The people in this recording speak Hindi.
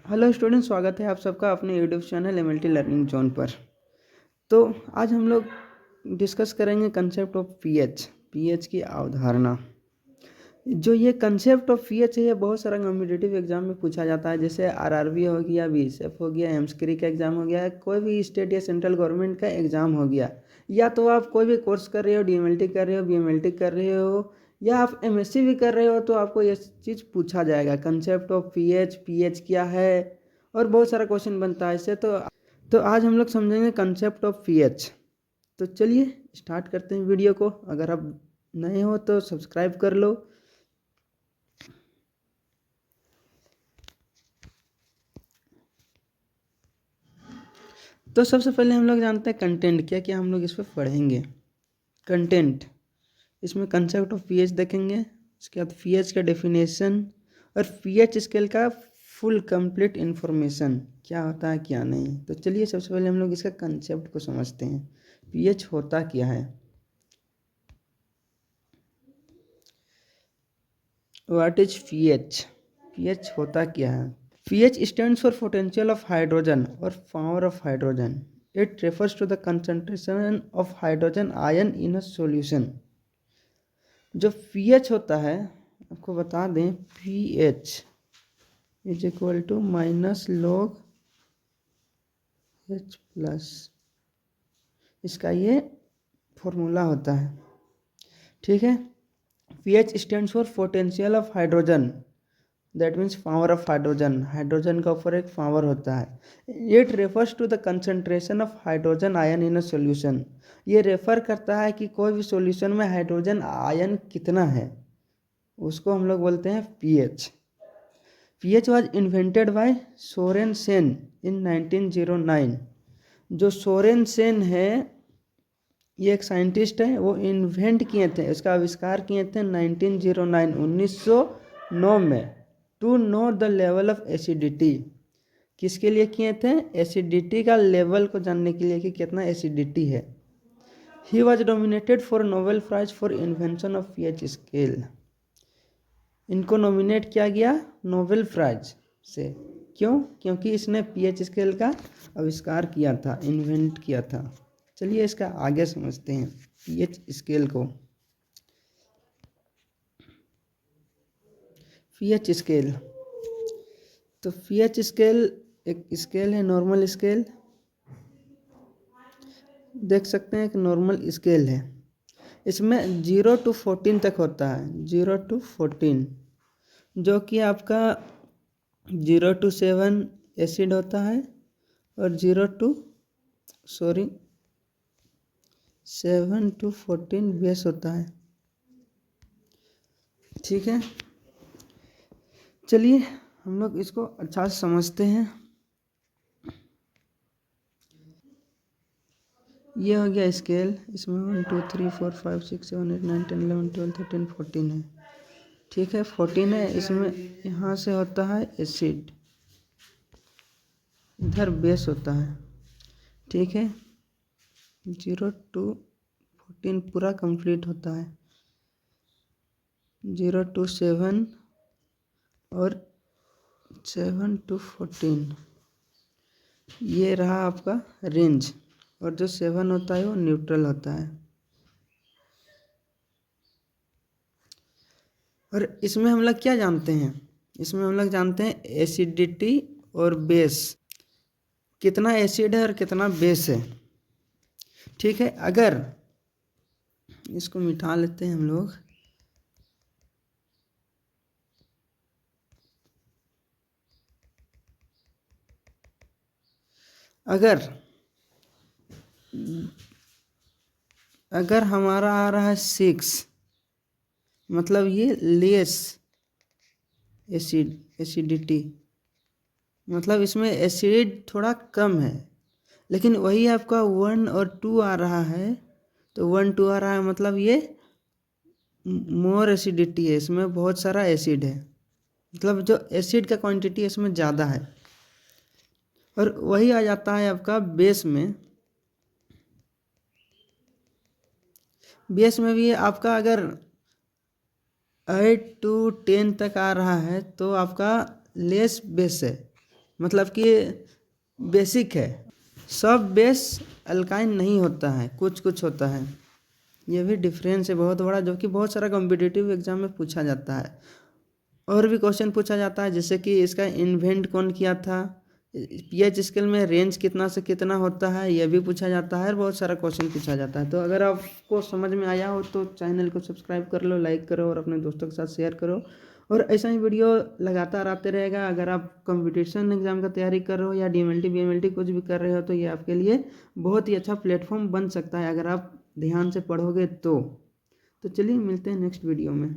हेलो स्टूडेंट, स्वागत है आप सबका अपने YouTube channel MLT learning zone पर। तो आज हम लोग डिस्कस करेंगे कंसेप्ट ऑफ पीएच की अवधारणा। जो ये कंसेप्ट ऑफ पीएच है ये बहुत सारा कॉम्पिटिटिव एग्जाम में पूछा जाता है, जैसे आरआरबी हो गया, बीएसएफ हो गया, एमस्क्री का एग्जाम हो गया, कोई भी स्टेट या सेंट्रल गवर्नमेंट का एग्जाम हो गया, या तो आप कोई भी कोर्स कर रहे हो, डीएमएलटी कर रहे हो, बीएमएलटी कर रहे हो, या आप एमएससी भी कर रहे हो, तो आपको ये चीज़ पूछा जाएगा, कंसेप्ट ऑफ पीएच क्या है, और बहुत सारा क्वेश्चन बनता है इससे। तो आज हम लोग समझेंगे कंसेप्ट ऑफ पीएच। तो चलिए स्टार्ट करते हैं वीडियो को। अगर आप नए हो तो सब्सक्राइब कर लो। तो सबसे पहले हम लोग जानते हैं कंटेंट क्या क्या हम लोग इस पर पढ़ेंगे। कंटेंट, इसमें कंसेप्ट ऑफ पीएच देखेंगे, इसके बाद पीएच का डेफिनेशन और पीएच स्केल का फुल कंप्लीट इन्फॉर्मेशन, क्या होता है क्या नहीं। तो चलिए सबसे पहले हम लोग इसका कंसेप्ट को समझते हैं, पीएच होता क्या है। What is pH? पीएच होता क्या है? pH stands for potential of hydrogen or power of hydrogen. It refers to the concentration of hydrogen ion in a solution. जो pH होता है, आपको बता दें, pH is equal to -log H plus, इसका ये फॉर्मूला होता है। ठीक है, pH stands for potential of hydrogen, that means power of hydrogen. Hydrogen का ऊपर एक पावर होता है। It refers to the concentration of hydrogen ion in a solution. ये रेफर करता है कि कोई भी सॉल्यूशन में हाइड्रोजन आयन कितना है, उसको हम लोग बोलते हैं pH. PH was invented by Sorensen in 1909। जो सोरेनसेन है, ये एक साइंटिस्ट है, वो इन्वेंट किए थे, इसका आविष्कार किए थे 1909 में। To know the level of acidity, किसके लिए किए थे? एसिडिटी का लेवल को जानने के लिए कि कितना एसिडिटी है। He was nominated for Nobel prize for invention of pH scale. इनको नॉमिनेट किया गया नोबेल प्राइज से। क्यों? क्योंकि इसने पीएच स्केल का आविष्कार किया था, इन्वेंट किया था। चलिए इसका आगे समझते हैं पीएच स्केल को। पीएच स्केल, तो पीएच स्केल एक स्केल है, नॉर्मल स्केल, देख सकते हैं, एक नॉर्मल स्केल है। इसमें 0 to 14 तक होता है, 0 to 14, जो कि आपका 0 to 7 एसिड होता है और 7 to 14 बेस होता है। ठीक है, चलिए हम लोग इसको अच्छा से समझते हैं। ये हो गया स्केल, इसमें 1 2 3 4 5 6 7 8 9 10 11 12 13 14 है। ठीक है, 14 है। इसमें यहाँ से होता है एसिड, इधर बेस होता है। ठीक है, 0 to 14 पूरा कंप्लीट होता है, 0 to 7 और 7 to 14, ये रहा आपका रेंज। और जो 7 होता है वो न्यूट्रल होता है। और इसमें हम लोग क्या जानते हैं? इसमें हम लोग जानते हैं एसिडिटी और बेस, कितना एसिड है और कितना बेस है। ठीक है, अगर इसको मिटा लेते हैं हम लोग, अगर हमारा आ रहा है 6, मतलब ये लेस एसिडिटी, मतलब इसमें एसिड थोड़ा कम है। लेकिन वही आपका 1 और 2 आ रहा है, तो 1 2 आ रहा है, मतलब ये मोर एसिडिटी है, इसमें बहुत सारा एसिड है, मतलब जो एसिड का क्वांटिटी इसमें ज़्यादा है। और वही आ जाता है आपका बेस में। बेस में भी आपका अगर 8 to 10 तक आ रहा है तो आपका लेस बेस है, मतलब कि बेसिक है। सब बेस अल्काइन नहीं होता है, कुछ कुछ होता है। ये भी डिफरेंस है बहुत बड़ा, जो कि बहुत सारा कॉम्पिटिटिव एग्जाम में पूछा जाता है। और भी क्वेश्चन पूछा जाता है, जैसे कि इसका इन्वेंट कौन किया था, पीएच स्केल में रेंज कितना से कितना होता है, यह भी पूछा जाता है। और बहुत सारा क्वेश्चन पूछा जाता है। तो अगर आपको समझ में आया हो तो चैनल को सब्सक्राइब कर लो, लाइक करो और अपने दोस्तों के साथ शेयर करो। और ऐसा ही वीडियो लगातार आते रहेगा। अगर आप कंपटीशन एग्जाम का तैयारी कर रहे हो या डीएमएलटी बीएमएलटी कुछ भी कर रहे हो, तो ये आपके लिए बहुत ही अच्छा प्लेटफॉर्म बन सकता है अगर आप ध्यान से पढ़ोगे तो चलिए मिलते हैं नेक्स्ट वीडियो में।